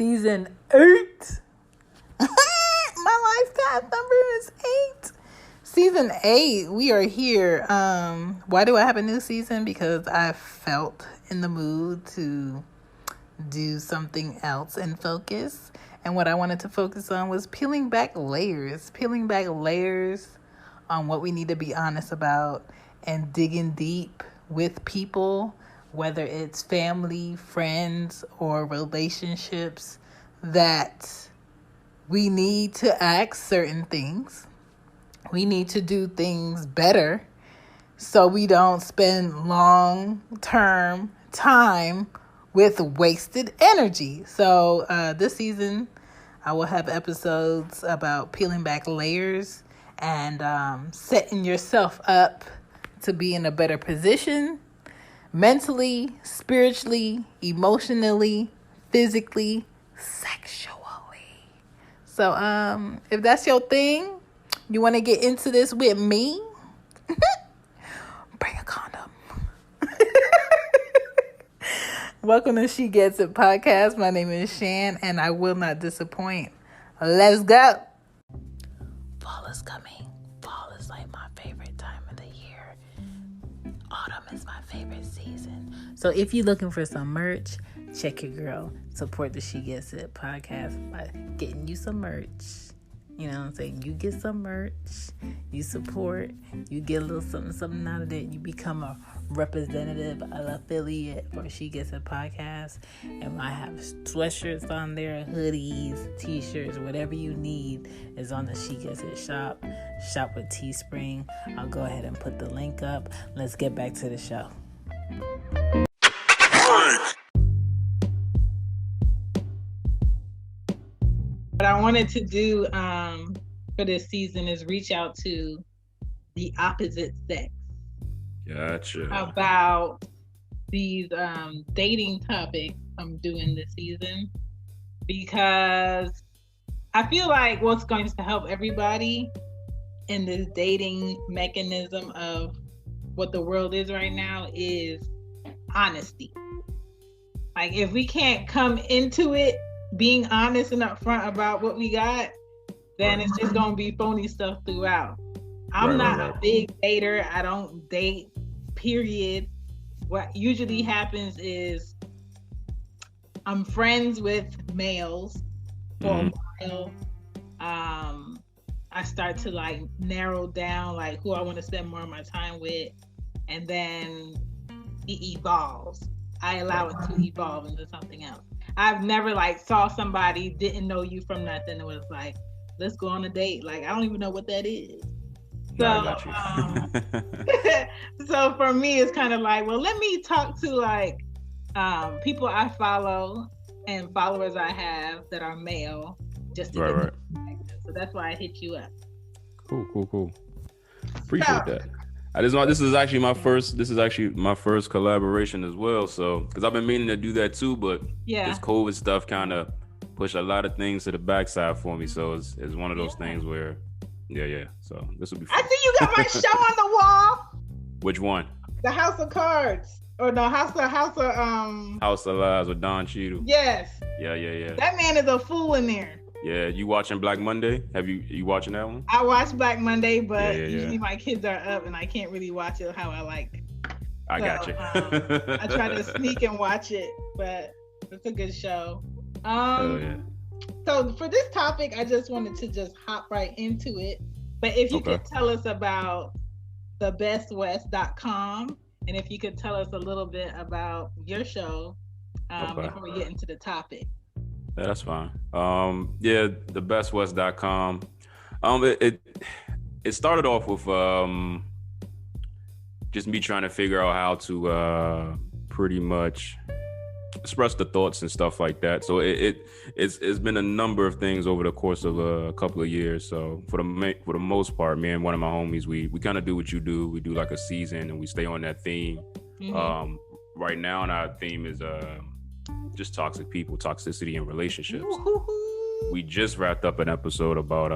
season 8. My lifetime number is 8. Season 8, we are here. Why do I have a new season? Because I felt in the mood to do something else and focus. And what I wanted to focus on was peeling back layers on what we need to be honest about and digging deep with people, whether it's family, friends, or relationships, that we need to ask certain things. We need to do things better so we don't spend long-term time with wasted energy. So this season, I will have episodes about peeling back layers and setting yourself up to be in a better position mentally, spiritually, emotionally, physically, sexually. So if that's your thing, you want to get into this with me, bring a condom. Welcome to She Gets It podcast. My name is Shan, and I will not disappoint. Let's go. Fall is coming. Fall is like my favorite time of the year. Autumn is my favorite season. So if you're looking for some merch, check your girl. Support the She Gets It podcast by getting you some merch. You know what I'm saying? You get some merch, you support, you get a little something out of it. You become a representative, an affiliate for She Gets It podcast. And I have sweatshirts on there, hoodies, t-shirts, whatever you need is on the She Gets It shop. Shop with Teespring. I'll go ahead and put the link up. Let's get back to the show. What I wanted to do for this season is reach out to the opposite sex. Gotcha. About these dating topics I'm doing this season, because I feel like what's going to help everybody in this dating mechanism of what the world is right now is honesty. Like, if we can't come into it being honest and upfront about what we got, then it's just gonna be phony stuff throughout. I'm not a big dater. I don't date, period. What usually happens is I'm friends with males for a while. I start to like narrow down like who I want to spend more of my time with, and then it evolves. I allow it to evolve into something else. I've never like saw somebody, didn't know you from nothing. It was like, let's go on a date. Like, I don't even know what that is. So, so for me, it's kind of like, well, let me talk to like people I follow and followers I have that are male, just to get them perspective. So that's why I hit you up. Cool. Appreciate that. This is actually my first collaboration as well. So, because I've been meaning to do that too, but this COVID stuff kind of pushed a lot of things to the backside for me. So it's one of those things where, So this will be fun. I see you got my show on the wall. Which one? The House of Cards, or no, House of Lies with Don Cheadle. Yes. Yeah. That man is a fool in there. Yeah, you watching Black Monday? You watching that one? I watch Black Monday, but usually my kids are up and I can't really watch it how I like. I got you. I try to sneak and watch it, but it's a good show. So for this topic, I just wanted to just hop right into it. But if you could tell us about thebestwest.com, and if you could tell us a little bit about your show before we get into the topic. Yeah, that's fine. Thebestwest.com. It started off with just me trying to figure out how to pretty much express the thoughts and stuff like that. So it's been a number of things over the course of a couple of years. So for the most part, me and one of my homies, we kind of do what you do. We do like a season and we stay on that theme. Mm-hmm. Right now, and our theme is just toxic people, toxicity in relationships. Woo-hoo-hoo. We just wrapped up an episode about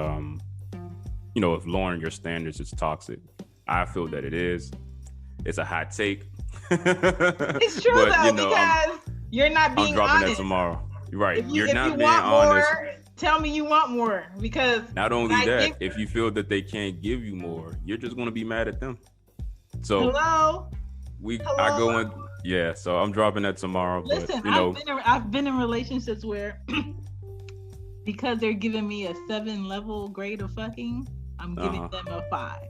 if lowering your standards is toxic. I feel that it is. It's a hot take. It's true, but, though, because you're not being honest. I'm dropping that tomorrow. Right. If You're you not being want honest. more, tell me you want more, because Not only that, if you feel that they can't give you more, you're just going to be mad at them. So hello. I go in. Yeah. So I'm dropping that tomorrow. Listen, but, I've been in relationships where because they're giving me a 7-level grade of fucking, I'm giving them a 5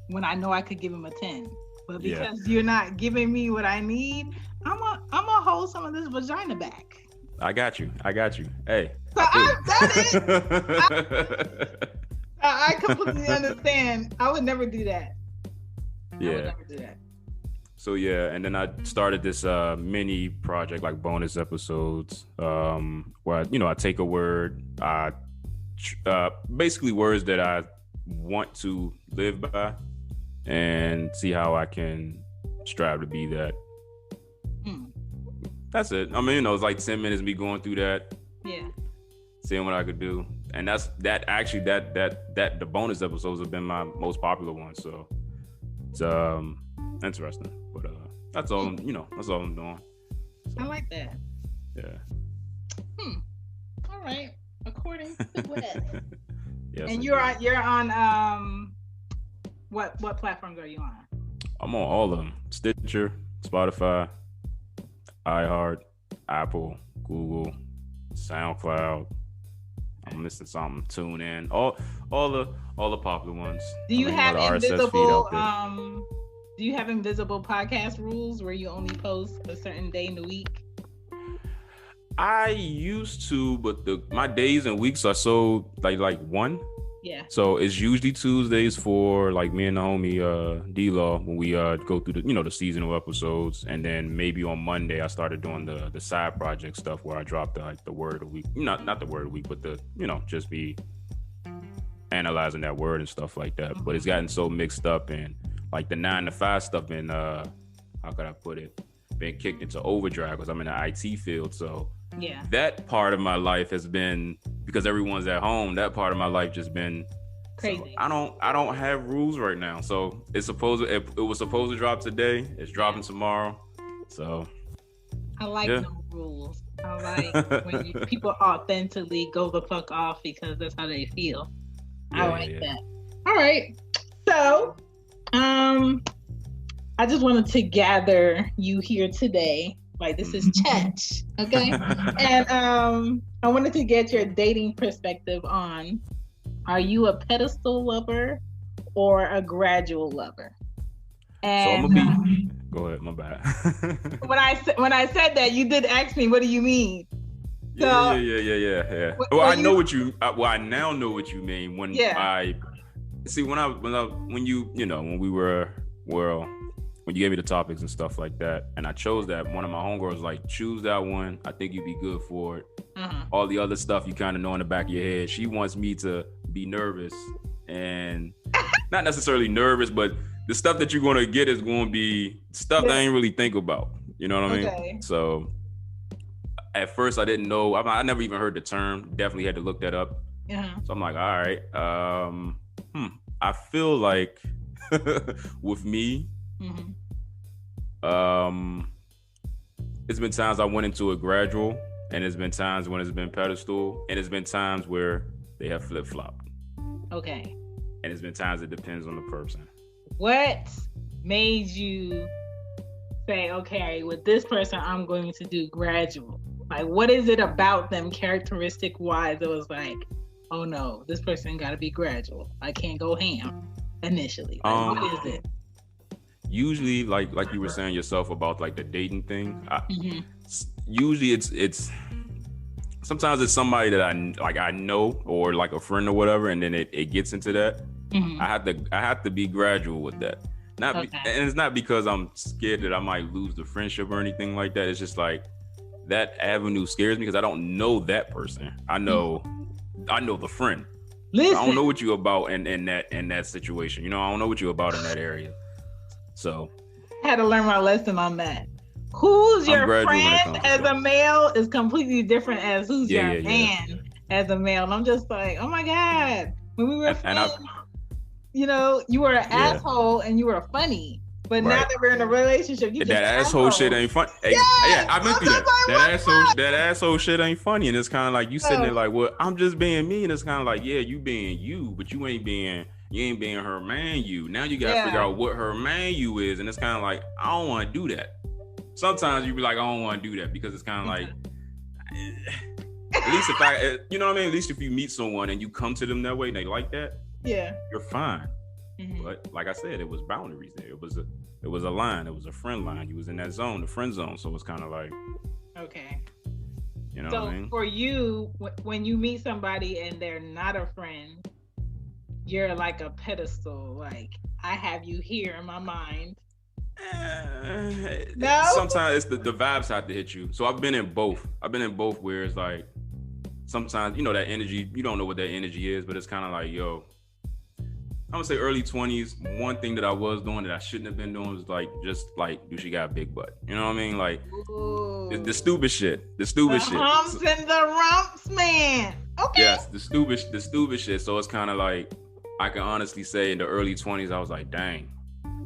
when I know I could give them a 10. But because you're not giving me what I need, I'm gonna hold some of this vagina back. I got you. Hey. So I've done it. I completely understand. I would never do that. Yeah. I would never do that. So yeah, and then I started this mini project, like bonus episodes, where I take a word, basically words that I want to live by, and see how I can strive to be that. That's it. I mean, it's like 10 minutes of me going through that. Yeah. Seeing what I could do. And the bonus episodes have been my most popular ones. So it's interesting. But that's all I'm doing. So, I like that. Yeah. All right. According to what? Yes. And you're on what platforms are you on? I'm on all of them. Stitcher, Spotify, iHeart, Apple, Google, SoundCloud. I'm missing something. Tune in. All the popular ones. Do you have invisible? Do you have invisible podcast rules where you only post a certain day in the week? I used to, but my days and weeks are so like one. Yeah. So it's usually Tuesdays for like me and the homie D-Law when we go through the seasonal episodes, and then maybe on Monday I started doing the side project stuff where I dropped the word of the week. Not the word of the week, but just be analyzing that word and stuff like that. But it's gotten so mixed up, and like the 9 to 5 stuff been how could I put it? Been kicked into overdrive because I'm in the IT field. So yeah, that part of my life has been, because everyone's at home, that part of my life just been crazy. So I don't have rules right now. So it was supposed to drop today. It's dropping tomorrow. So I like no rules. I like when people authentically go the fuck off because that's how they feel. I like that. All right. So I just wanted to gather you here today. Like, this is Chetch, okay? And I wanted to get your dating perspective on, are you a pedestal lover or a gradual lover? And so I'm gonna be. Go ahead, my bad. when I said that, you did ask me, what do you mean? So, yeah. Well, I now know what you mean when we were when you gave me the topics and stuff like that, and I chose that, one of my homegirls was like, choose that one. I think you'd be good for it. All the other stuff you kind of know in the back of your head. She wants me to be nervous, and not necessarily nervous, but the stuff that you're going to get is going to be stuff that I ain't really think about. You know what I mean? Okay. So at first I didn't know. I never even heard the term. Definitely had to look that up. So I'm like, all right. I feel like with me, it's been times I went into a gradual, and it's been times when it's been pedestal, and it's been times where they have flip-flopped. Okay. And it's been times it depends on the person. What made you say, okay, with this person, I'm going to do gradual? Like, what is it about them characteristic-wise that was like, oh no, this person got to be gradual. I can't go ham initially. Like, what is it? Usually, like you were saying yourself about like the dating thing. Usually, it's sometimes it's somebody that I know, or like a friend or whatever, and then it gets into that. I have to be gradual with that. And it's not because I'm scared that I might lose the friendship or anything like that. It's just like that avenue scares me because I don't know that person. I know the friend. Listen. I don't know what you about in that situation. I don't know what you about in that area. So I had to learn my lesson on that. Who's your friend as a male is completely different as who's your man as a male. And I'm just like, oh my God. When we were friends, you were an asshole and you were funny. But now Right. that we're in a relationship, you That just asshole shit ain't funny. Yeah, I meant through that. That asshole shit ain't funny, and it's kind of like you sitting there like, well, I'm just being me, and it's kind of like, yeah, you being you, but you ain't being her man. You now you gotta figure out what her man you is, and it's kind of like I don't want to do that. Sometimes you be like, I don't want to do that because it's kind of like, at least if you know what I mean. At least if you meet someone and you come to them that way and they like that, you're fine. Mm-hmm. But like I said, it was boundaries there. It was a line. It was a friend line. You was in that zone, the friend zone. So it's kind of like, okay. You know so what I mean? For you, when you meet somebody and they're not a friend, you're like a pedestal. Like, I have you here in my mind. No? Sometimes it's the vibes have to hit you. So I've been in both. Where it's like, sometimes, you know, that energy, you don't know what that energy is, but it's kind of like, yo, I'm gonna say early 20s. One thing that I was doing that I shouldn't have been doing was like, just like, do she got a big butt? You know what I mean? Like, the stupid shit. The humps and the rumps, man. Okay. Yes, the stupid shit. So it's kind of like, I can honestly say in the early 20s, I was like, dang,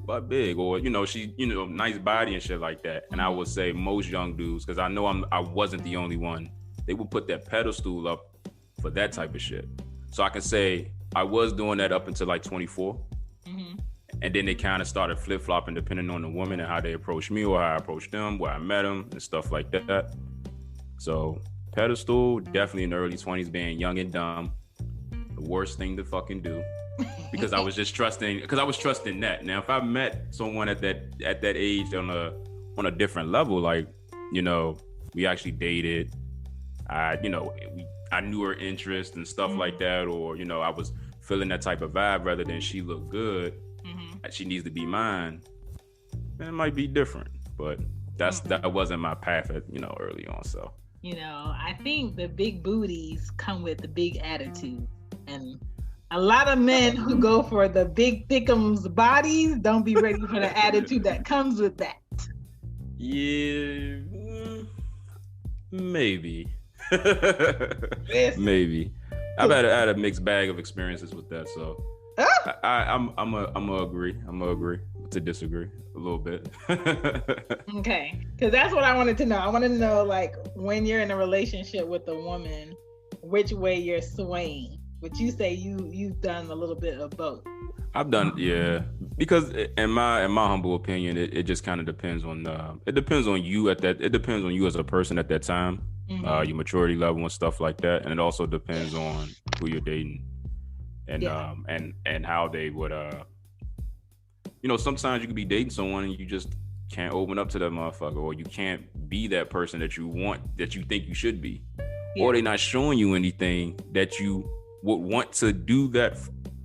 butt big, or you know, she, you know, nice body and shit like that. And I would say most young dudes, because I know I wasn't the only one, they would put that pedestal up for that type of shit. So I can say I was doing that up until like 24. Mm-hmm. And then they kind of started flip-flopping depending on the woman and how they approached me or how I approached them, where I met them and stuff like that. So pedestal, definitely in the early 20s, being young and dumb, the worst thing to fucking do. Because I was just trusting that. Now, if I met someone at that age on a different level, like, you know, we actually dated, I knew her interest and stuff like that, or, you know, I was feeling that type of vibe rather than she looked good, she needs to be mine, then it might be different. But that wasn't my path at, you know, early on. So, you know, I think the big booties come with the big attitude, and a lot of men who go for the big thickums bodies don't be ready for the attitude that comes with that. Yeah, maybe. Maybe. I've had a mixed bag of experiences with that, so I'm gonna agree to disagree a little bit. Okay, because that's what I wanted to know. I want to know, like, when you're in a relationship with a woman, which way you're swaying. But you say you've done a little bit of both. I've done, yeah, because in my humble opinion, it just kind of depends on you at that. It depends on you as a person at that time, your maturity level and stuff like that, and it also depends on who you're dating, and and how they would you know, sometimes you could be dating someone and you just can't open up to that motherfucker, or you can't be that person that you want, that you think you should be, or they're not showing you anything that you would want to do that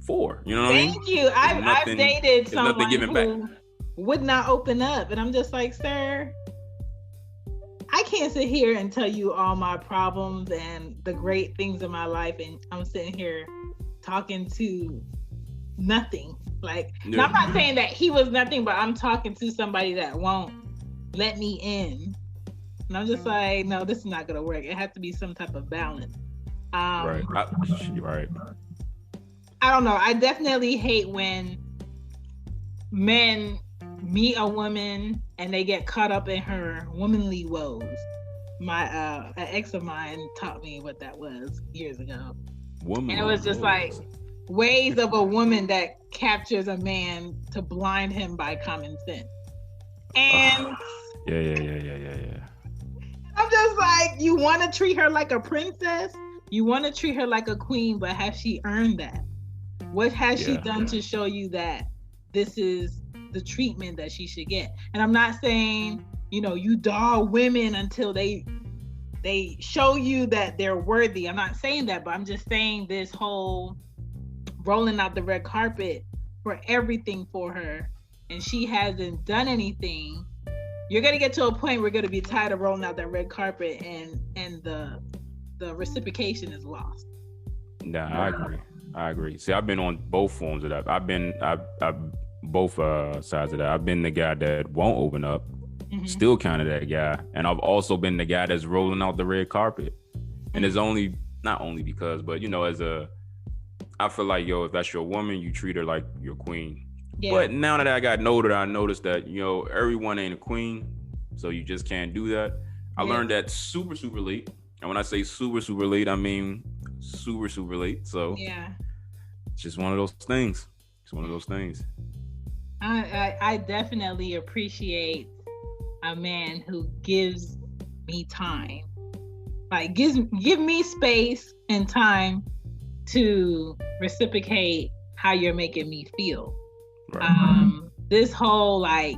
for, you know what I mean? Thank you. I've dated someone who would not open up, and I'm just like, sir, I can't sit here and tell you all my problems and the great things in my life, and I'm sitting here talking to nothing. Like, now, I'm not saying that he was nothing, but I'm talking to somebody that won't let me in, and I'm just like, no, this is not gonna work. It has to be some type of balance. Right. I don't know. I definitely hate when men meet a woman and they get caught up in her womanly woes. My an ex of mine taught me what that was years ago. And it was just like ways of a woman that captures a man to blind him by common sense. And yeah. I'm just like, you want to treat her like a princess? You want to treat her like a queen, but has she earned that? What has she done to show you that this is the treatment that she should get? And I'm not saying, you know, you dog women until they show you that they're worthy. I'm not saying that, but I'm just saying this whole rolling out the red carpet for everything for her, and she hasn't done anything. You're going to get to a point where you're going to be tired of rolling out that red carpet, and the reciprocation is lost. Nah, I agree. See, I've been on both forms of that. I've both sides of that. I've been the guy that won't open up, still kind of that guy, and I've also been the guy that's rolling out the red carpet. And it's not only because, but, you know, I feel like, yo, if that's your woman, you treat her like your queen. Yeah. But now that I got older, I noticed that, you know, everyone ain't a queen, so you just can't do that. I learned that super, super late. And when I say super, super late, I mean super, super late. So Yeah. it's just one of those things. It's one of those things. I definitely appreciate a man who gives me time. Like give me space and time to reciprocate how you're making me feel. Right. This whole like,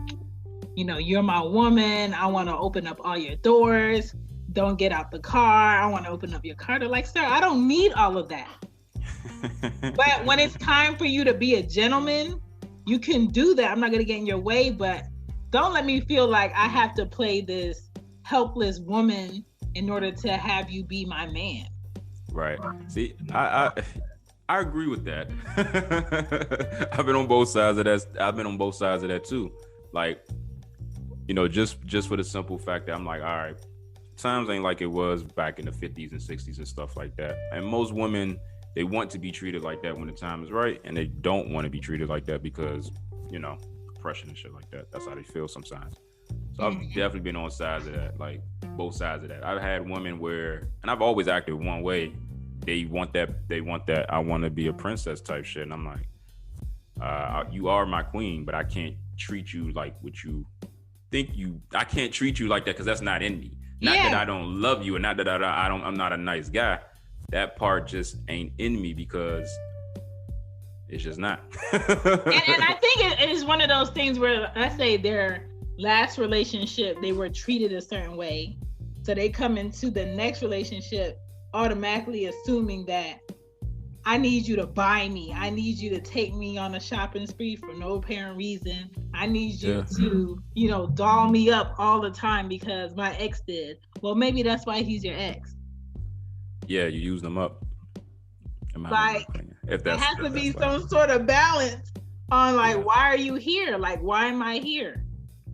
you know, you're my woman, I want to open up all your doors, don't get out the car, I want to open up your car. They're like, sir, I don't need all of that. But when it's time for you to be a gentleman, you can do that. I'm not going to get in your way, but don't let me feel like I have to play this helpless woman in order to have you be my man. Right. See, I agree with that. I've been on both sides of that. I've been on both sides of that too. Like, you know, just for the simple fact that I'm like, all right, times ain't like it was back in the 50s and 60s and stuff like that. And most women, they want to be treated like that when the time is right, and they don't want to be treated like that because, you know, oppression and shit like that. That's how they feel sometimes. So I've definitely been on sides of that, like both sides of that. I've had women where, and I've always acted one way. They want that. I want to be a princess type shit, and I'm like, you are my queen, but I can't treat you like what you think you. I can't treat you like that because that's not in me. Not that I don't love you, and not that I'm not a nice guy. That part just ain't in me because it's just not. and I think it is one of those things where I say their last relationship, they were treated a certain way. So they come into the next relationship automatically assuming that I need you to buy me. I need you to take me on a shopping spree for no apparent reason. I need you to, you know, doll me up all the time because my ex did. Well, maybe that's why he's your ex. Yeah, you use them up. Like, there has to be some sort of balance on like, why are you here? Like, why am I here?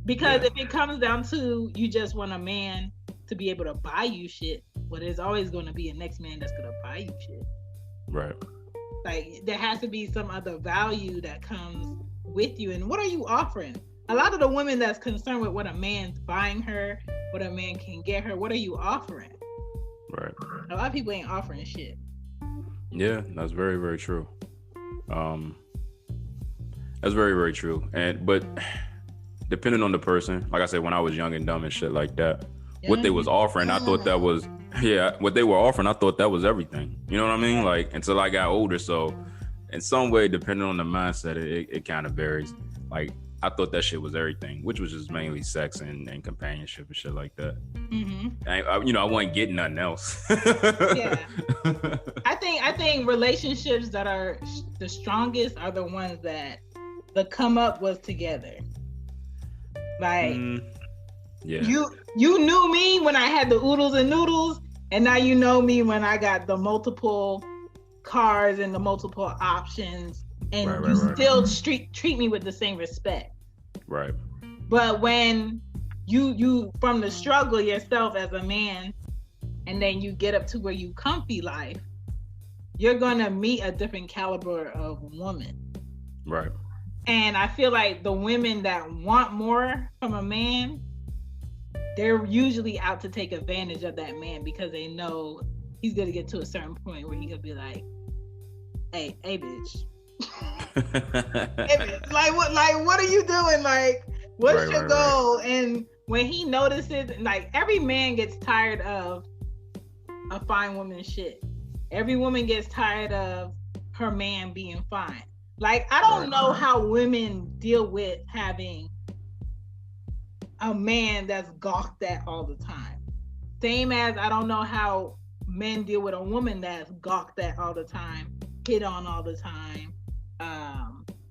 Because if it comes down to you just want a man to be able to buy you shit, well, there's always going to be a next man that's going to buy you shit. Right. Like, there has to be some other value that comes with you. And what are you offering? A lot of the women that's concerned with what a man's buying her, what a man can get her, what are you offering? Right. A lot of people ain't offering shit. Yeah, that's very, very true. That's very, very true. But depending on the person, like I said, when I was young and dumb and shit like that, what they was offering, I thought that was, what they were offering, I thought that was everything. You know what I mean? Like, until I got older. So in some way, depending on the mindset, it kind of varies. Like, I thought that shit was everything, which was just mainly sex and companionship and shit like that. Mm-hmm. I wasn't getting nothing else. I think relationships that are the strongest are the ones that the come up was together. Like, you knew me when I had the oodles and noodles, and now you know me when I got the multiple cars and the multiple options, and you still treat me with the same respect. Right. But when you from the struggle yourself as a man, and then you get up to where you comfy life, you're gonna meet a different caliber of woman. Right. And I feel like the women that want more from a man, they're usually out to take advantage of that man because they know he's gonna get to a certain point where he could be like, hey bitch. Hey, bitch. Like what are you doing? Like, what's your goal? And when he notices, like, every man gets tired of a fine woman's shit. Every woman gets tired of her man being fine. Like, I don't know how women deal with having a man that's gawked at all the time. Same as I don't know how men deal with a woman that's gawked at all the time, hit on all the time.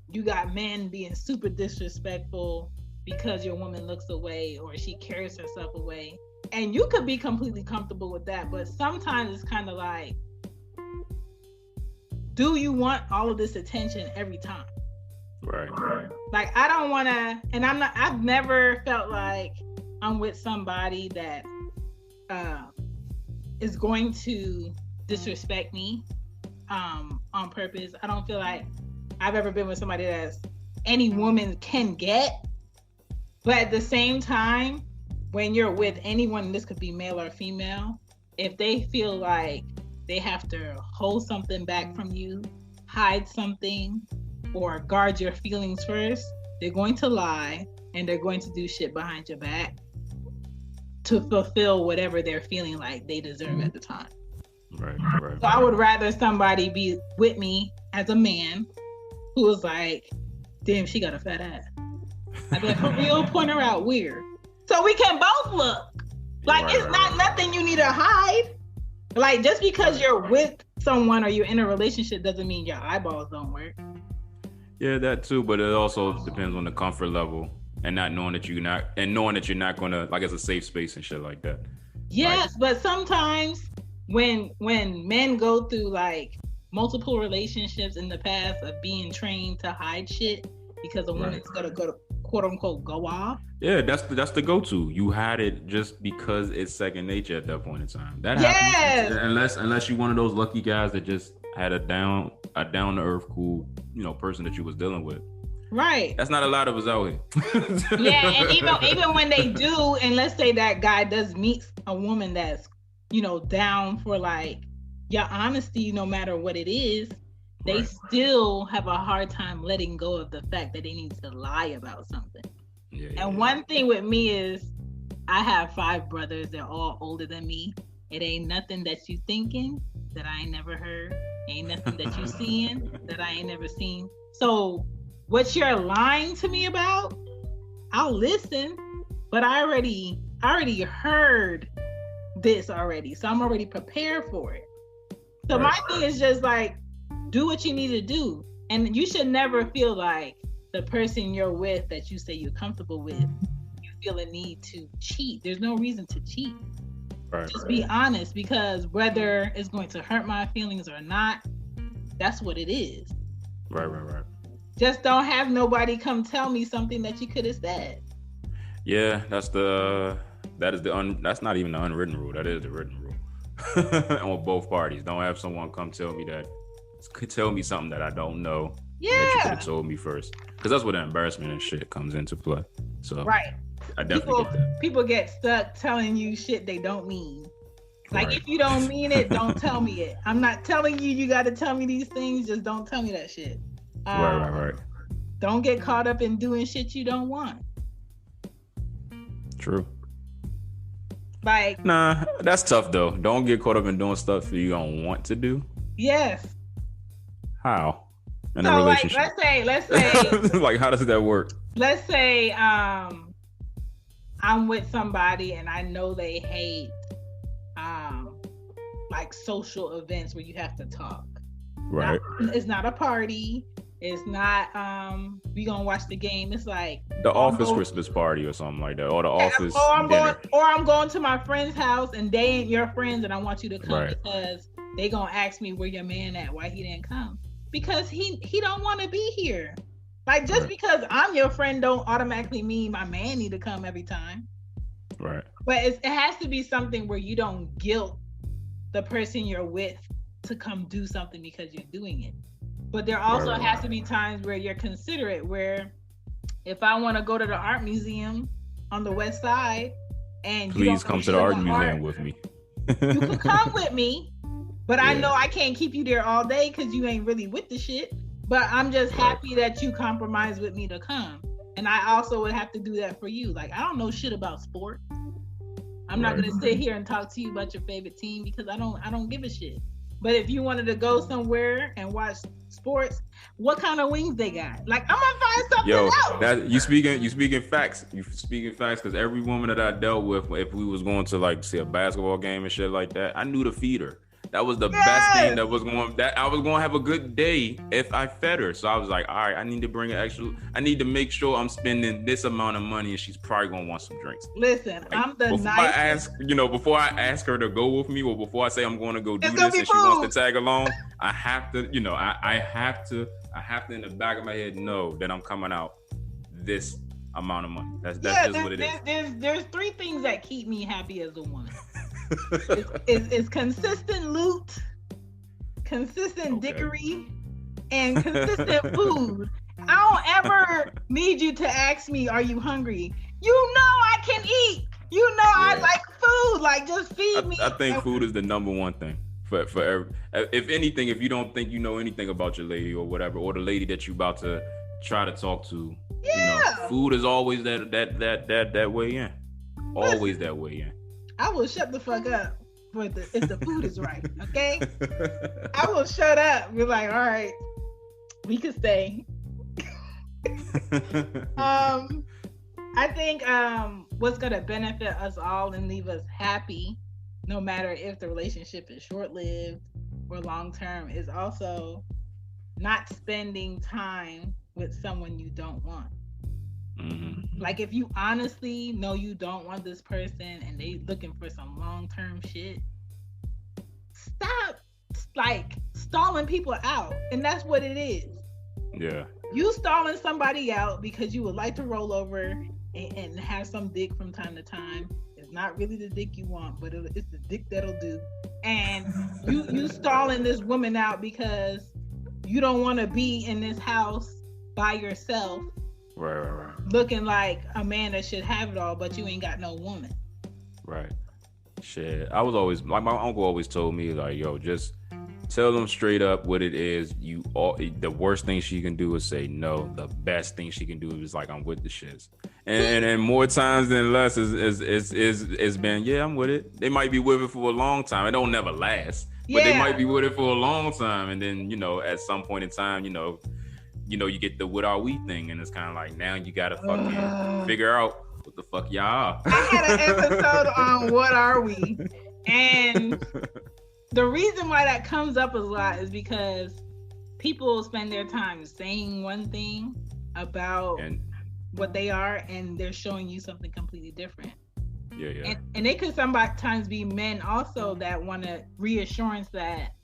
You got men being super disrespectful because your woman looks away or she carries herself away. And you could be completely comfortable with that, but sometimes it's kind of like, do you want all of this attention every time? Right. Like, I don't want to, and I've never felt like I'm with somebody that is going to disrespect me on purpose. I don't feel like I've ever been with somebody that's any woman can get. But at the same time, when you're with anyone, this could be male or female, if they feel like they have to hold something back from you, hide something, or guard your feelings first, they're going to lie and they're going to do shit behind your back to fulfill whatever they're feeling like they deserve at the time. Right. So I would rather somebody be with me as a man who was like, damn, she got a fat ass. I mean, for real, point her out weird. So we can both look. Like, it's not nothing you need to hide. Like, just because you're with someone or you're in a relationship doesn't mean your eyeballs don't work. Yeah, that too, but it also depends on the comfort level and not knowing that you're not gonna, like, it's a safe space and shit like that. Yes, like, but sometimes when men go through like multiple relationships in the past of being trained to hide shit because a woman's gonna go to quote unquote go off. Yeah, that's the go-to. You had it just because it's second nature at that point in time. That happens. Unless you're one of those lucky guys that just had a down to earth, cool, person that you was dealing with. Right. That's not a lot of us out here. Yeah, and even when they do, and let's say that guy does meet a woman that's, down for like your honesty, no matter what it is, they still have a hard time letting go of the fact that they need to lie about something. One thing with me is I have 5 brothers. They're all older than me. It ain't nothing that you thinking that I ain't never heard. Ain't nothing that you seeing that I ain't never seen. So what you're lying to me about, I'll listen, but I already heard this already. So I'm already prepared for it. So my thing is just like, do what you need to do. And you should never feel like the person you're with that you say you're comfortable with, you feel a need to cheat. There's no reason to cheat. Just be honest, because whether it's going to hurt my feelings or not, that's what it is. Right. Just don't have nobody come tell me something that you could have said. Yeah, that's not even the unwritten rule. That is the written rule. On both parties. Don't have someone come tell me something that I don't know. Yeah. That you could have told me first. Because that's where the embarrassment and shit comes into play. So I definitely get that. People get stuck telling you shit they don't mean. Like, if you don't mean it, don't tell me it. I'm not telling you got to tell me these things. Just don't tell me that shit. Right. Don't get caught up in doing shit you don't want. True. Like, nah, that's tough though. Don't get caught up in doing stuff you don't want to do. Yes. How? In a relationship. Like, let's say like, how does that work? Let's say I'm with somebody and I know they hate like social events where you have to talk. Right. It's not a party. It's not we gonna watch the game. It's like the office Christmas party or something like that, or the office dinner. I'm going to my friend's house and they ain't your friends, and I want you to come because they gonna ask me where your man at, why he didn't come, because he don't want to be here. Like, just because I'm your friend don't automatically mean my man need to come every time. Right. But it has to be something where you don't guilt the person you're with to come do something because you're doing it. But there also has to be times where you're considerate, where if I want to go to the art museum on the west side and please come to the art museum with me. You can come with me, but I know I can't keep you there all day because you ain't really with the shit. But I'm just happy that you compromise with me to come. And I also would have to do that for you. Like, I don't know shit about sports. I'm not gonna sit here and talk to you about your favorite team because I don't give a shit. But if you wanted to go somewhere and watch sports, what kind of wings they got? Like, I'm gonna find something else. That you speaking facts. You speaking facts, because every woman that I dealt with, if we was going to like see a basketball game and shit like that, I knew to feed her. That was the best thing that I was going to have a good day if I fed her. So I was like, all right, I need to make sure I'm spending this amount of money, and she's probably going to want some drinks. Listen, like, I'm the nicest. Before I ask her to go with me, or before I say I'm going to go do this and she wants to tag along, I have to, I have to in the back of my head know that I'm coming out this amount of money. That's just what it is. There's 3 things that keep me happy as a woman. It's consistent loot, consistent dickery, and consistent food. I don't ever need you to ask me, are you hungry? You know I can eat. You know I like food. Like, just feed me. I think food is the number one thing for if anything, if you don't think you know anything about your lady or whatever, or the lady that you about to try to talk to, food is always that way in. Always that way in. I will shut the fuck up if the food is right, okay? I will shut up. Be like, all right, we can stay. I think what's gonna benefit us all and leave us happy, no matter if the relationship is short-lived or long-term, is also not spending time with someone you don't want. Mm-hmm. Like, if you honestly know you don't want this person and they looking for some long-term shit, stop like stalling people out. And that's what it is. Yeah. You stalling somebody out because you would like to roll over and have some dick from time to time. It's not really the dick you want, but it's the dick that'll do. And you stalling this woman out because you don't want to be in this house by yourself. Right. Looking like a man that should have it all, but you ain't got no woman. Right. Shit. I was always, like, my uncle always told me, like, yo, just tell them straight up what it is. The worst thing she can do is say no. The best thing she can do is like, I'm with the shits. And more times than less is been, yeah, I'm with it. They might be with it for a long time. It don't never last, but they might be with it for a long time. And then, at some point in time, you get the what are we thing, and it's kind of like, now you gotta fucking figure out what the fuck y'all are. I had an episode on what are we, and the reason why that comes up a lot is because people spend their time saying one thing about what they are, and they're showing you something completely different. Yeah. And they could sometimes be men also that want a reassurance that,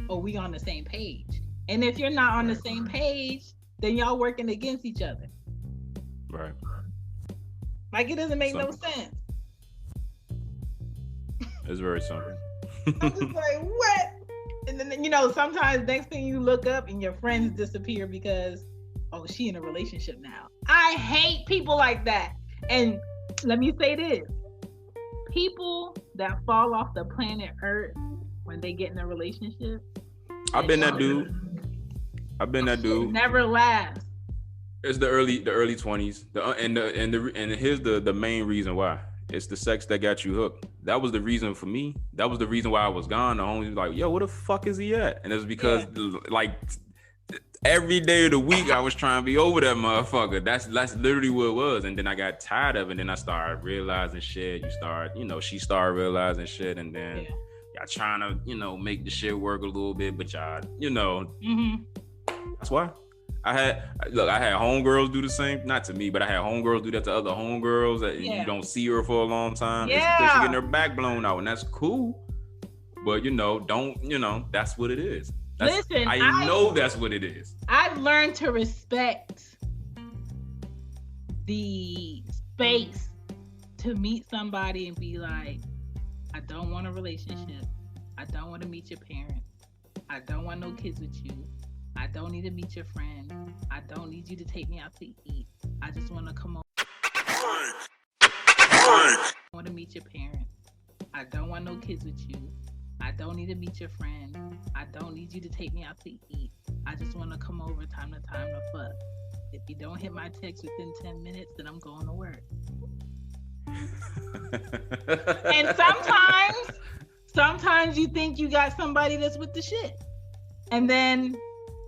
oh, we on the same page. And if you're not on the same page, then y'all working against each other. Right. Like, it doesn't make no sense. It's very simple. I'm just like, what? And then, sometimes next thing you look up and your friends disappear because, oh, she in a relationship now. I hate people like that. And let me say this. People that fall off the planet Earth when they get in a relationship. I've been that dude. Never last. It's the early 20s. And here's the main reason why. It's the sex that got you hooked. That was the reason for me. That was the reason why I was gone. The homie was like, yo, where the fuck is he at? And it was because like every day of the week I was trying to be over that motherfucker. That's literally what it was. And then I got tired of it. And then I started realizing shit. She started realizing shit. And then y'all trying to, make the shit work a little bit. But y'all, that's why. I had homegirls do the same, not to me, but I had homegirls do that to other homegirls that you don't see her for a long time. It's because she getting her back blown out, and that's cool. But that's what it is. Listen, I know that's what it is. I've learned to respect the space to meet somebody and be like, I don't want a relationship. I don't want to meet your parents. I don't want no kids with you. I don't need to meet your friend. I don't need you to take me out to eat. I just want to come over. I want to meet your parents. I don't want no kids with you. I don't need to meet your friend. I don't need you to take me out to eat. I just want to come over time to time to fuck. If you don't hit my text within 10 minutes, then I'm going to work. And sometimes you think you got somebody that's with the shit. And then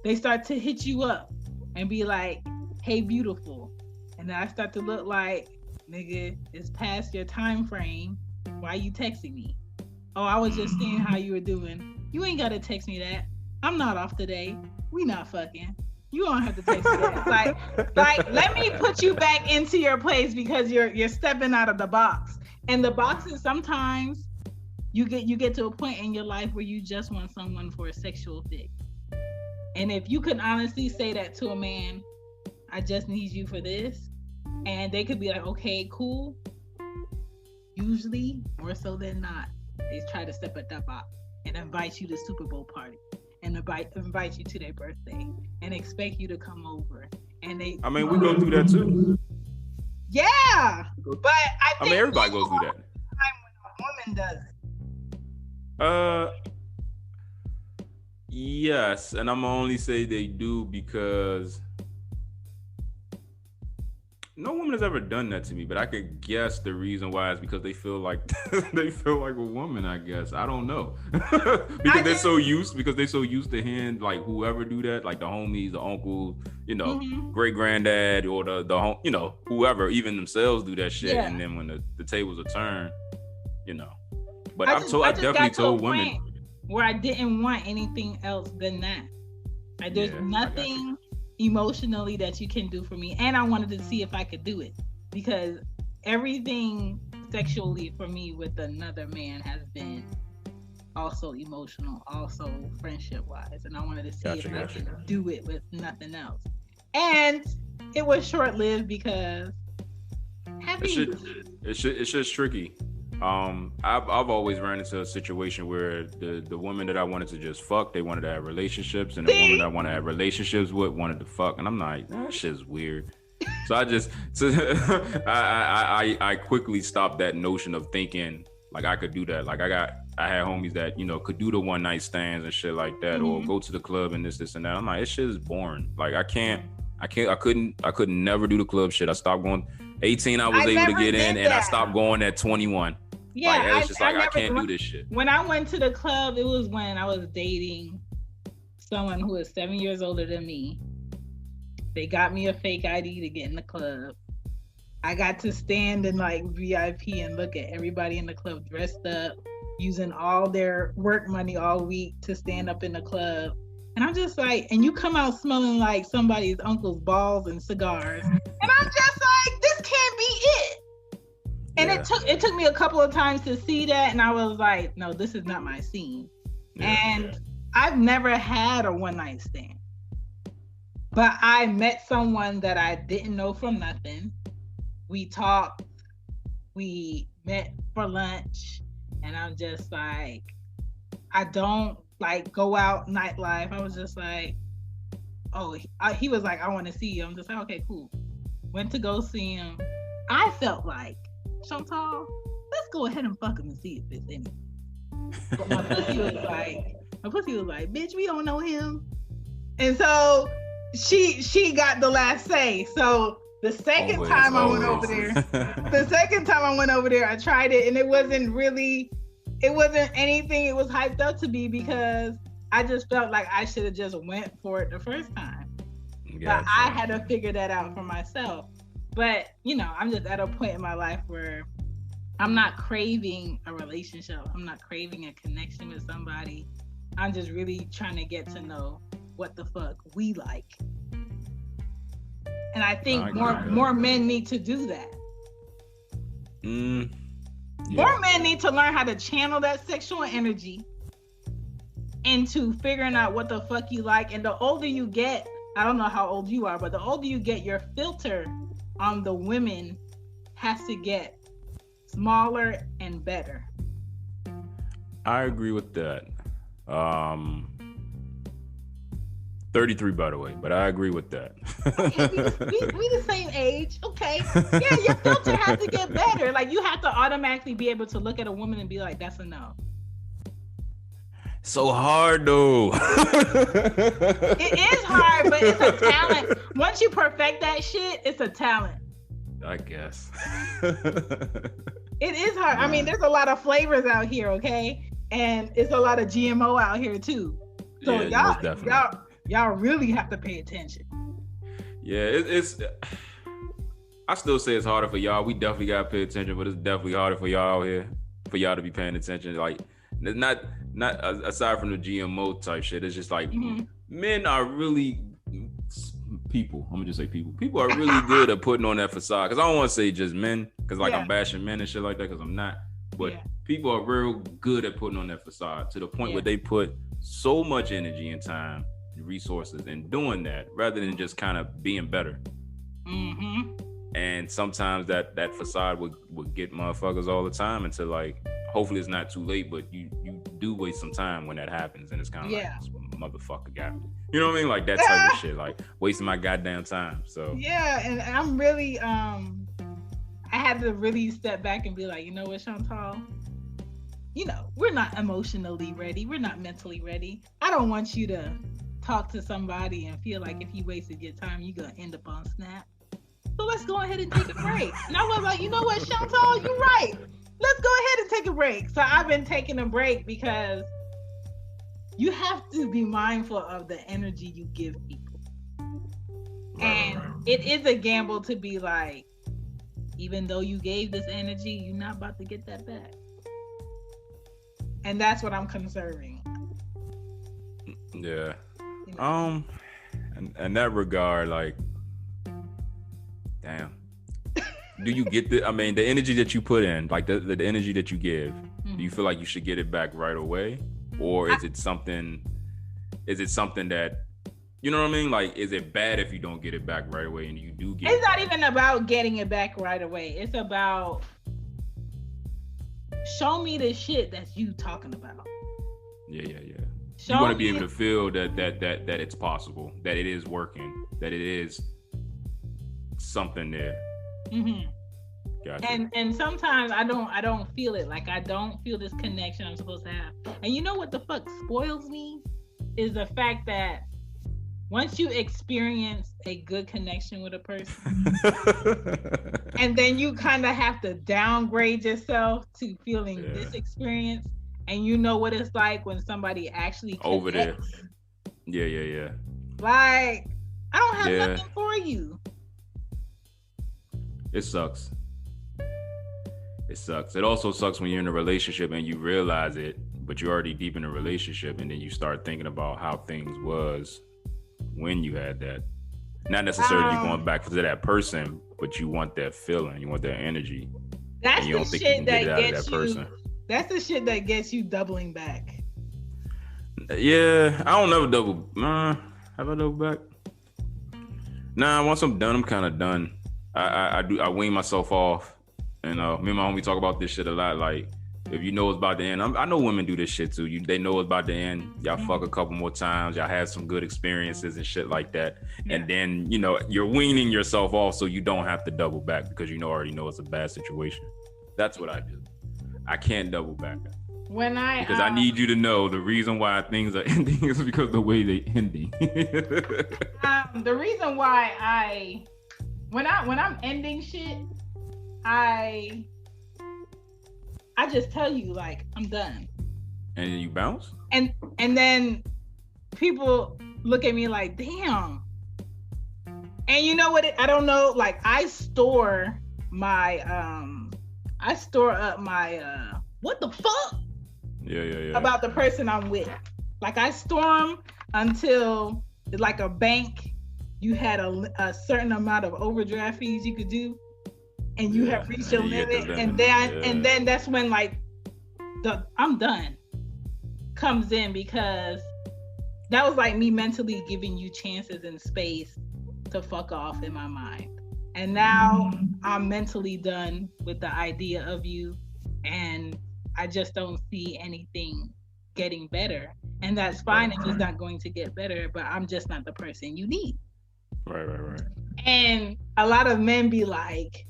they start to hit you up and be like, hey, beautiful. And then I start to look like, nigga, it's past your time frame. Why you texting me? Oh, I was just seeing how you were doing. You ain't got to text me that. I'm not off today. We not fucking. You don't have to text me that. Like, let me put you back into your place because you're stepping out of the box. And the box is sometimes you get to a point in your life where you just want someone for a sexual fix. And if you can honestly say that to a man, I just need you for this, and they could be like, okay, cool. Usually, more so than not, they try to step at that box and invite you to Super Bowl party and invite you to their birthday and expect you to come over and they. I mean, we go through that too. Yeah, but I think everybody goes through that. When a woman does it. Yes, and I'm gonna only say they do because no woman has ever done that to me, but I could guess the reason why is because they feel like they feel like a woman. I guess I don't know because they're so used to hearing like whoever do that, like the homies, the uncles, great granddad, or the whoever, even themselves do that shit, and then when the tables are turned, But I definitely told women where I didn't want anything else than that. Like there's nothing emotionally that you can do for me, and I wanted to see if I could do it because everything sexually for me with another man has been also emotional, also friendship wise, and I wanted to see if I could do it with nothing else. And it was short lived because it's just tricky. I've always run into a situation where the woman that I wanted to just fuck, they wanted to have relationships, and the woman that I want to have relationships with wanted to fuck, and I'm like, that shit's weird. So I quickly stopped that notion of thinking like I could do that. Like I had homies that could do the one night stands and shit like that, or go to the club and this and that. I'm like, this shit is boring. Like I couldn't never do the club shit. I stopped going. 18, I was able to get in, and I stopped going at 21. Yeah, like, it's just I can't do this shit. When I went to the club, it was when I was dating someone who is 7 years older than me. They got me a fake ID to get in the club. I got to stand in like VIP and look at everybody in the club dressed up, using all their work money all week to stand up in the club. And I'm just like, and you come out smelling like somebody's uncle's balls and cigars. And I'm just like, this can't be it. And it took me a couple of times to see that, and I was like, no, this is not my scene. I've never had a one night stand, but I met someone that I didn't know from nothing. We talked, we met for lunch, and I'm just like, I don't like go out nightlife. I was just like, he was like, I want to see you. I'm just like, okay, cool. Went to go see him. I felt like, Chantal, let's go ahead and fuck him and see if it's anything. But my pussy was like, bitch, we don't know him. And so she got the last say. So the second time I went over there, I tried it, and it wasn't anything it was hyped up to be, because I just felt like I should have just went for it the first time. But I had to figure that out for myself. But, I'm just at a point in my life where I'm not craving a relationship. I'm not craving a connection with somebody. I'm just really trying to get to know what the fuck we like. And I think more men need to do that. More men need to learn how to channel that sexual energy into figuring out what the fuck you like. And the older you get, I don't know how old you are, but the older you get, your filter on the women has to get smaller and better. I agree with that. 33, by the way, but I agree with that. we the same age. Okay. Yeah, your filter has to get better. Like, you have to automatically be able to look at a woman and be like, that's a no. So hard though. It is hard, but it's a talent. Once you perfect that shit, it's a talent. I guess. It is hard. I mean, there's a lot of flavors out here, okay? And it's a lot of GMO out here too. So y'all really have to pay attention. Yeah, it's I still say it's harder for y'all. We definitely gotta pay attention, but it's definitely harder for y'all out here, for y'all to be paying attention. Like, it's not aside from the GMO type shit, it's just like men are really people. I'm gonna just say people. People are really good at putting on that facade. Because I don't want to say just men, because I'm bashing men and shit like that, because I'm not. But people are real good at putting on that facade to the point where they put so much energy and time and resources in doing that, rather than just kind of being better. And sometimes that facade would get motherfuckers all the time until, like, hopefully it's not too late, but you do waste some time when that happens, and it's kind of like, this motherfucker got me. You know what I mean? Like that type of shit, like wasting my goddamn time. So yeah, and I'm really I had to really step back and be like, you know what, Chantal? You know, we're not emotionally ready. We're not mentally ready. I don't want you to talk to somebody and feel like if you wasted your time, you're gonna end up on Snap. So let's go ahead and take a break. And I was like, you know what, Chantal, you're right. Let's go ahead and take a break. So I've been taking a break because you have to be mindful of the energy you give people. And it is a gamble to be like, even though you gave this energy, you're not about to get that back. And that's what I'm conserving. Yeah. In that regard, like, damn. Do you get the energy that you put in, like the energy that you give, do you feel like you should get it back right away? Or is it something that, you know what I mean? Like, is it bad if you don't get it back right away and you do get It's not even about getting it back right away. It's about show me the shit that you talking about. Yeah. You want to be able to feel that it's possible, that it is working, that it is something there. Mm-hmm. Gotcha. And sometimes I don't feel it. Like I don't feel this connection I'm supposed to have. And you know what the fuck spoils me is the fact that once you experience a good connection with a person, and then you kind of have to downgrade yourself to feeling this experience, and you know what it's like when somebody actually connects. Over there. Yeah. Like, I don't have nothing for you. It sucks. It also sucks when you're in a relationship and you realize it, but you're already deep in a relationship, and then you start thinking about how things was when you had that. Not necessarily you going back to that person, but you want that feeling, you want that energy. That's and you don't the think shit you can get that it out of gets that you. person. That's the shit that gets you doubling back. Yeah, I don't never double. Have I double back? Nah, once I'm done, I'm kind of done. I wean myself off. And me and my homie talk about this shit a lot. Like, if you know it's about to end, I know women do this shit too. They know it's about to end. Y'all fuck a couple more times. Y'all have some good experiences and shit like that. Yeah. And then, you know, you're weaning yourself off so you don't have to double back because you already know it's a bad situation. That's what I do. I can't double back. Because I need you to know the reason why things are ending is because of the way they ending. The reason why when I'm ending shit, I just tell you, like, I'm done. And then you bounce? And then people look at me like, damn. And you know what? I don't know. Like, I store up my what the fuck? Yeah. About the person I'm with. Like, I store them until, like a bank, you had a certain amount of overdraft fees you could do. And you have reached your limit, and then that's when, like, the I'm done comes in, because that was like me mentally giving you chances and space to fuck off in my mind. And now I'm mentally done with the idea of you, and I just don't see anything getting better. And that's fine if it's not going to get better, but I'm just not the person you need. Right. And a lot of men be like,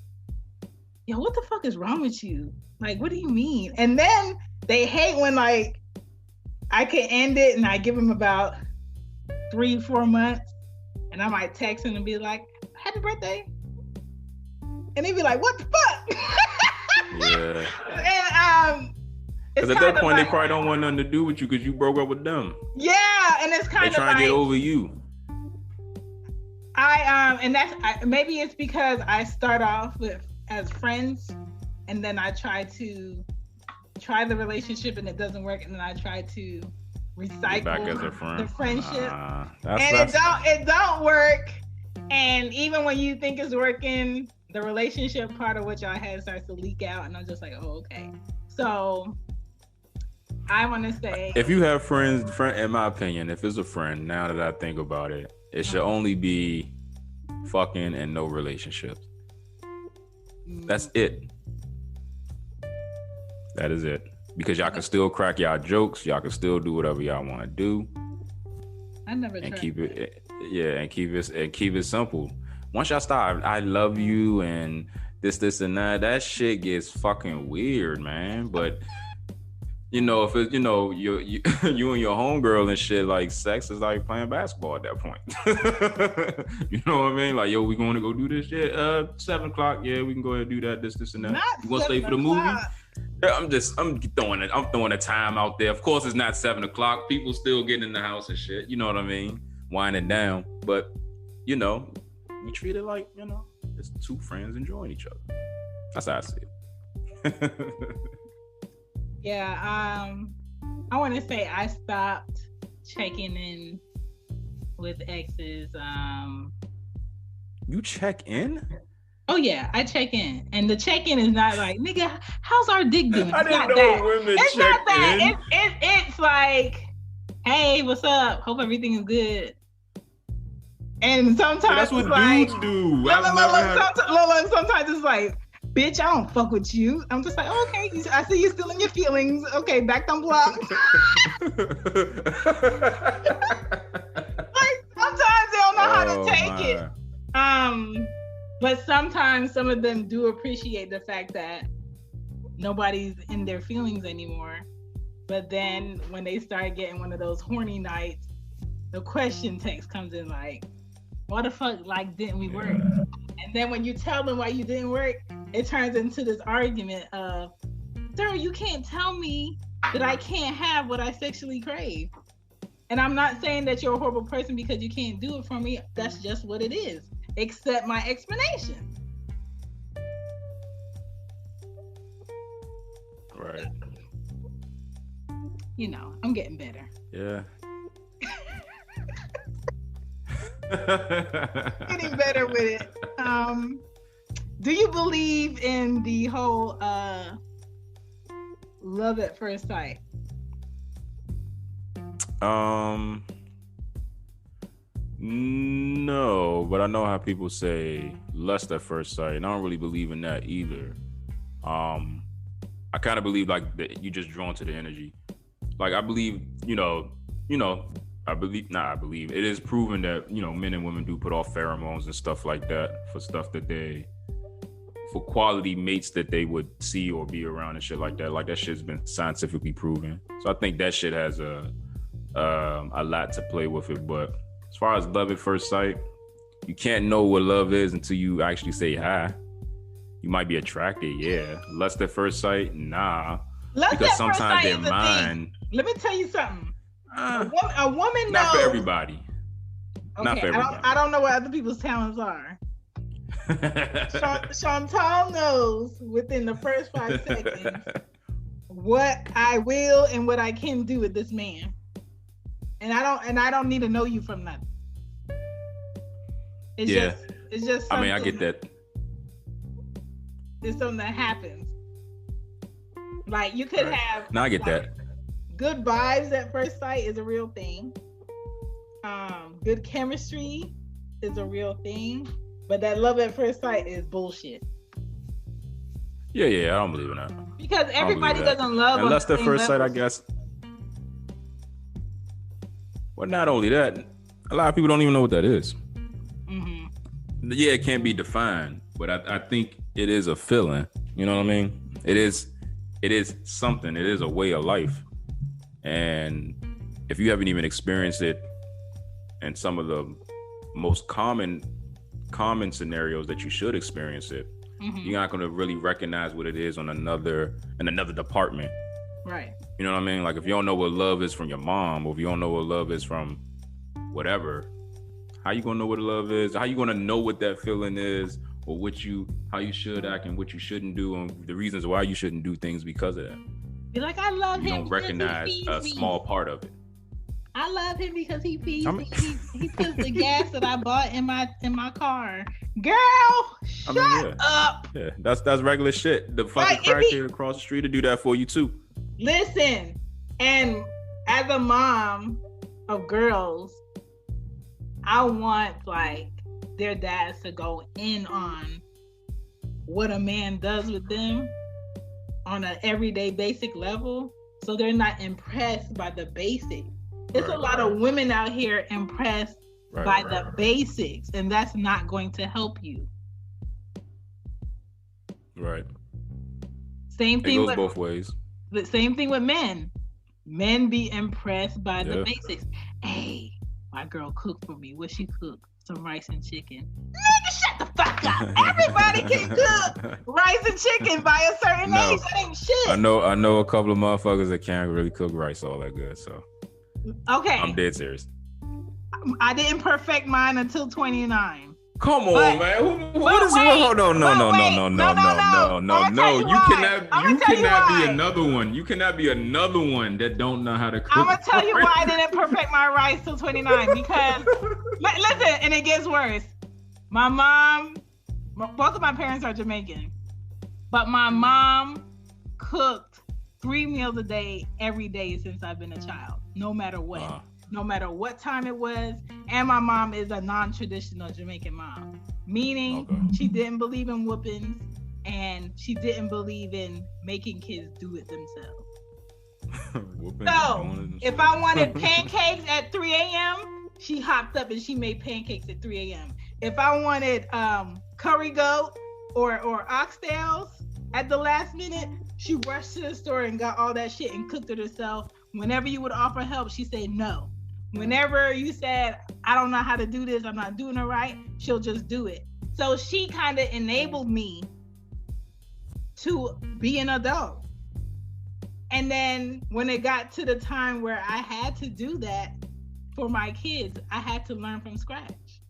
yo, what the fuck is wrong with you? Like, what do you mean? And then they hate when, like, I can end it and I give them about 3-4 months, and I might text them and be like, happy birthday. And they be like, what the fuck? Yeah. And because at that point, like, they probably don't want nothing to do with you because you broke up with them. Yeah, and it's kind of they trying to get over you. Maybe it's because I start off as friends, and then I try the relationship and it doesn't work, and then I try to recycle back as a friend. The friendship, it don't work. And even when you think it's working, the relationship part of what y'all had starts to leak out, and I'm just like, oh, okay. So I want to say, if you have friends, in my opinion, if it's a friend, now that I think about it, it should only be fucking and no relationships. That's it. That is it. Because y'all can still crack y'all jokes. Y'all can still do whatever y'all want to do. I never and tried keep that. it, yeah, and keep it simple. Once y'all start, I love you and this and that. That shit gets fucking weird, man. But you know, if it, you know, you you and your homegirl and shit, like sex is like playing basketball at that point. You know what I mean? Like, yo, we going to go do this? Yeah, 7:00. Yeah, we can go ahead and do that. This and that. Not You want to stay for the movie? Yeah, I'm throwing a time out there. Of course, it's not 7:00. People still getting in the house and shit. You know what I mean? Winding down, but you know, you treat it like, you know, it's two friends enjoying each other. That's how I see it. Yeah, I want to say I stopped checking in with exes. You check in? Oh yeah, I check in, and the check-in is not like, nigga, how's our dick doing? I didn't know women it's check not that. in. It's like, hey, what's up? Hope everything is good. And sometimes that's what dudes do. Sometimes it's like, bitch, I don't fuck with you. I'm just like, oh, okay, I see you still in your feelings. Okay, back on block. Like, sometimes they don't know how to take it. But sometimes some of them do appreciate the fact that nobody's in their feelings anymore. But then when they start getting one of those horny nights, the question text comes in like, why the fuck, like, didn't we work? And then when you tell them why you didn't work, it turns into this argument of, sir, you can't tell me that I can't have what I sexually crave. And I'm not saying that you're a horrible person because you can't do it for me. That's just what it is. Accept my explanation. Right. You know, I'm getting better. Yeah. Getting better with it. Do you believe in the whole love at first sight? No, but I know how people say lust at first sight, and I don't really believe in that either. I kind of believe like that you just drawn to the energy. Like I believe, I believe it is proven that, men and women do put off pheromones and stuff like that for stuff that for quality mates that they would see or be around and shit like that. Like that shit's been scientifically proven. So I think that shit has a lot to play with it. But as far as love at first sight, you can't know what love is until you actually say hi. You might be attracted, yeah. Lust at first sight, nah. Because sometimes their mind. Let me tell you something. A woman knows. Not for everybody. Okay, not for everybody. I don't know what other people's talents are. Chantal knows within the first 5 seconds what I will and what I can do with this man. And I don't need to know you from nothing. It's just I mean, I get that. It's something that happens. Like you could have. No, I get that. Good vibes at first sight is a real thing. Good chemistry is a real thing. But that love at first sight is bullshit. Yeah, I don't believe in that. Because everybody doesn't love. And lust at first sight, I guess. Well, not only that, a lot of people don't even know what that is. Mm-hmm. Yeah, it can't be defined, but I think it is a feeling. You know what I mean? It is something. It is a way of life. And if you haven't even experienced it in some of the most common scenarios that you should experience it, you're not going to really recognize what it is in another department. Right. You know what I mean? Like if you don't know what love is from your mom, or if you don't know what love is from whatever, how you gonna know what love is? How you gonna know what that feeling is, or how you should act and what you shouldn't do, and the reasons why you shouldn't do things because of that? Be like, I love him. You don't recognize a small part of it. I love him because he feeds me. He puts the gas that I bought in my car. Girl, shut up. Yeah, that's regular shit. The fucking crackhead across the street to do that for you too. Listen, and as a mom of girls, I want like their dads to go in on what a man does with them on an everyday basic level, so they're not impressed by the basic. It's a lot of women out here impressed by the basics, and that's not going to help you. Right. Same thing. It goes both ways. The same thing with men. Men be impressed by the basics. Hey, my girl cooked for me. What she cooked? Some rice and chicken. Nigga, shut the fuck up. Everybody can cook rice and chicken by a certain age. That ain't shit. I know a couple of motherfuckers that can't really cook rice all that good. So okay, I'm dead serious. I didn't perfect mine until 29. Come on, man. What is wrong? Hold on, no. You cannot be another one. You cannot be another one that don't know how to cook. I'm gonna tell you why I didn't perfect my rice till 29 because listen, and it gets worse. My mom, both of my parents are Jamaican, but my mom cooked 3 meals a day every day since I've been a child, no matter what. No matter what time it was. And my mom is a non-traditional Jamaican mom, meaning she didn't believe in whoopings and she didn't believe in making kids do it themselves. So if I wanted pancakes at 3 a.m., she hopped up and she made pancakes at 3 a.m. If I wanted curry goat or oxtails at the last minute, she rushed to the store and got all that shit and cooked it herself. Whenever you would offer help, she said no. Whenever you said, I don't know how to do this, I'm not doing it right, she'll just do it. So she kind of enabled me to be an adult. And then when it got to the time where I had to do that for my kids, I had to learn from scratch.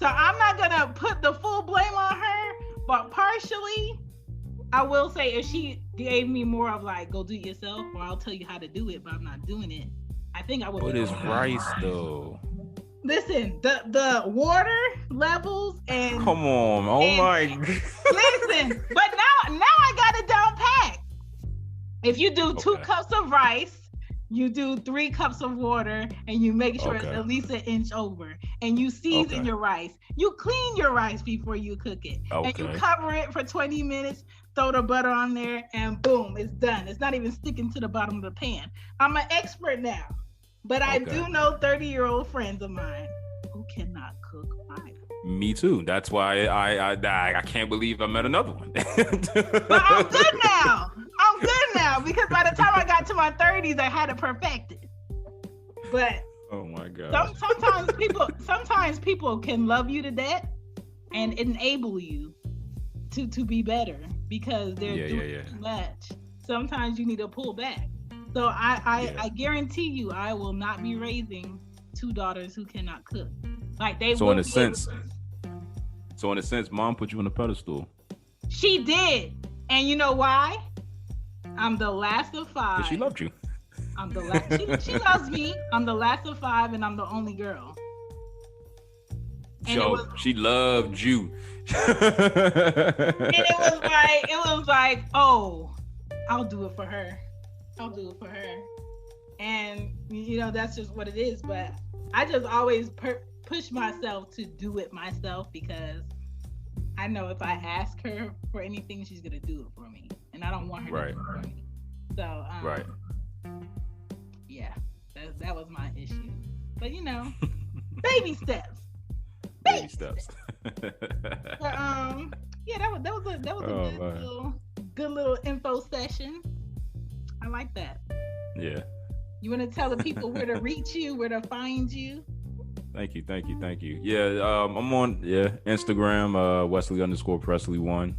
So I'm not gonna put the full blame on her, but partially, I will say if she gave me more of like, go do it yourself, or I'll tell you how to do it, but I'm not doing it, I think I would. What is rice though? Listen, the water levels and come on, my. Listen, but now I got it down pat. If you do 2 cups of rice, you do 3 cups of water, and you make sure it's at least an inch over, and you season your rice. You clean your rice before you cook it, and you cover it for 20 minutes. Throw the butter on there, and boom, it's done. It's not even sticking to the bottom of the pan. I'm an expert now, but I do know 30-year-old friends of mine who cannot cook either. Me too. That's why I can't believe I met another one. But I'm good now. Because by the time I got to my 30s, I had it perfected. But oh my God. Sometimes people can love you to death and enable you to be better because they're doing too much. Sometimes you need to pull back. So I guarantee you, I will not be raising 2 daughters who cannot cook. Like they. So in a sense, mom put you on a pedestal. She did, and you know why? I'm the last of 5. She loved you. I'm the last. She loves me. I'm the last of 5, and I'm the only girl. And she loved you. And it was like, oh, I'll do it for her. And that's just what it is. But I just always push myself to do it myself because I know if I ask her for anything, she's gonna do it for me, and I don't want her to do it for me. So yeah, that was my issue. But baby steps. Baby steps. But, yeah, that was a good little info session. I like that. Yeah. You want to tell the people where to reach you, where to find you? Thank you. Yeah, I'm on Instagram, Wesley_Presley1.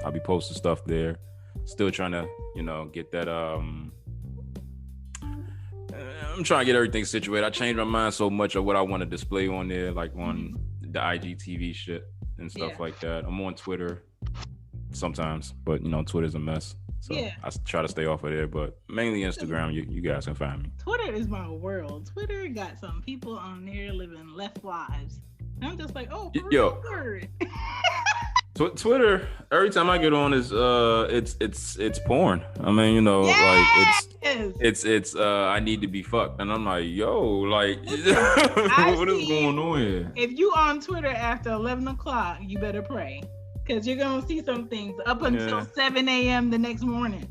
I'll be posting stuff there. Still trying to, get that. I'm trying to get everything situated. I changed my mind so much of what I want to display on there, like on the IGTV shit and stuff like that. I'm on Twitter sometimes, but Twitter's a mess. So I try to stay off of there, but mainly Instagram, you guys can find me. Twitter is my world. Twitter got some people on there living left lives. And I'm just like, oh, Twitter, every time I get on is it's porn. I mean, it's I need to be fucked. And I'm like, yo, like what is going on here? If you on Twitter after 11 o'clock, you better pray. Because you're going to see some things up until 7 a.m. the next morning.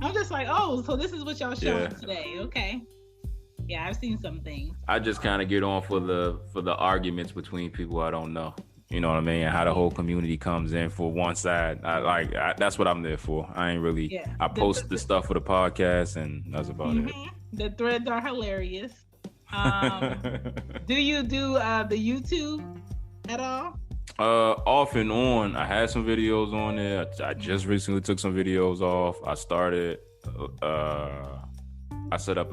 I'm just like, oh, so this is what y'all showing today. Okay. Yeah, I've seen some things. I just kind of get on for the arguments between people I don't know. You know what I mean? And how the whole community comes in for one side. That's what I'm there for. I ain't really. Yeah. I post the stuff for the podcast, and that's about it. The threads are hilarious. Do you do the YouTube at all? Off and on. I had some videos on there. I just recently took some videos off. I started. I set up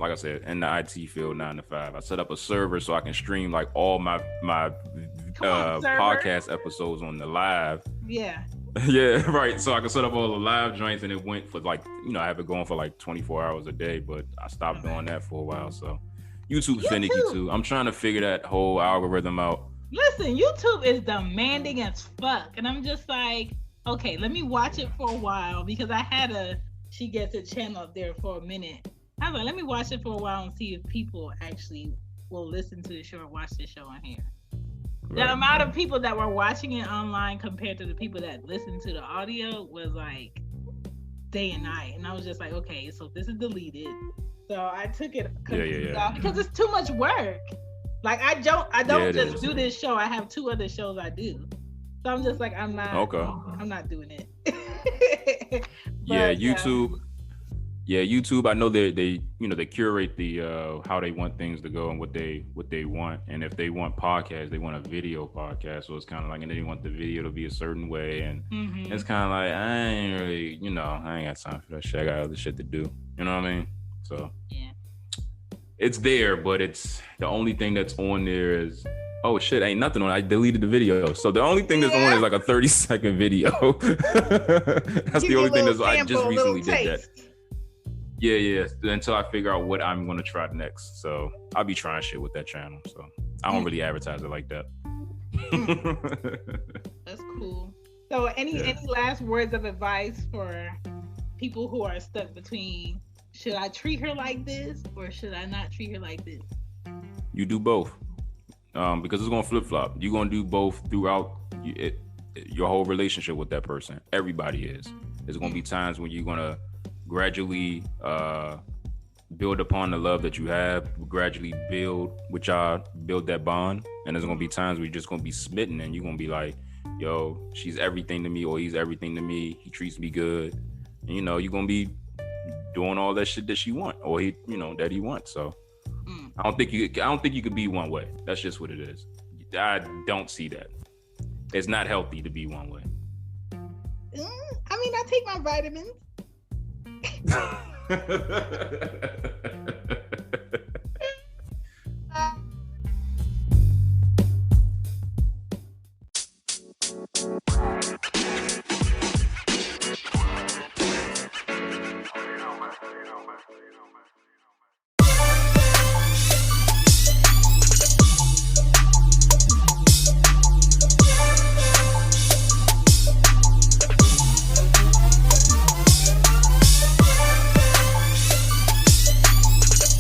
like I said, in the IT field, 9 to 5. I set up a server so I can stream like all my podcast episodes on the live. Yeah. Yeah, right. So I can set up all the live joints, and it went for like, I have it going for like 24 hours a day, but I stopped doing that for a while. So YouTube's finicky too. I'm trying to figure that whole algorithm out. Listen, YouTube is demanding as fuck, and I'm just like, okay, let me watch it for a while, because I had She Gets It channel up there for a minute. I was like, let me watch it for a while and see if people actually will listen to the show or watch the show on here. Right. The amount of people that were watching it online compared to the people that listened to the audio was like day and night. And I was just like, okay, so this is deleted. So I took it completely off because it's too much work. Like I don't just do this show. I have 2 other shows I do. So I'm just like, I'm not doing it. But, YouTube. Yeah, YouTube. I know they curate the how they want things to go and what they want. And if they want podcasts, they want a video podcast. So it's kind of like, and they want the video to be a certain way. And it's kind of like, I ain't really, I ain't got time for that shit. I got other shit to do. You know what I mean? So it's there, but it's the only thing that's on there is, oh shit, ain't nothing on it. I deleted the video. So the only thing that's on is like a 30-second video. That's the only thing that's I just recently did that. Yeah. Until I figure out what I'm gonna try next. So I'll be trying shit with that channel. So I don't really advertise it like that. That's cool. So any last words of advice for people who are stuck between, should I treat her like this or should I not treat her like this? You do both. Because it's gonna flip flop. You're gonna do both throughout your whole relationship with that person. Everybody is. There's gonna be times when you're gonna gradually build upon the love that you have, gradually build that bond, and there's gonna be times where you're just gonna be smitten and you're gonna be like, yo, she's everything to me, or he's everything to me, he treats me good, and you're gonna be doing all that shit that she want, or he that he wants. So I don't think you could be one way. That's just what it is. I don't see that. It's not healthy to be one way. I mean, I take my vitamins.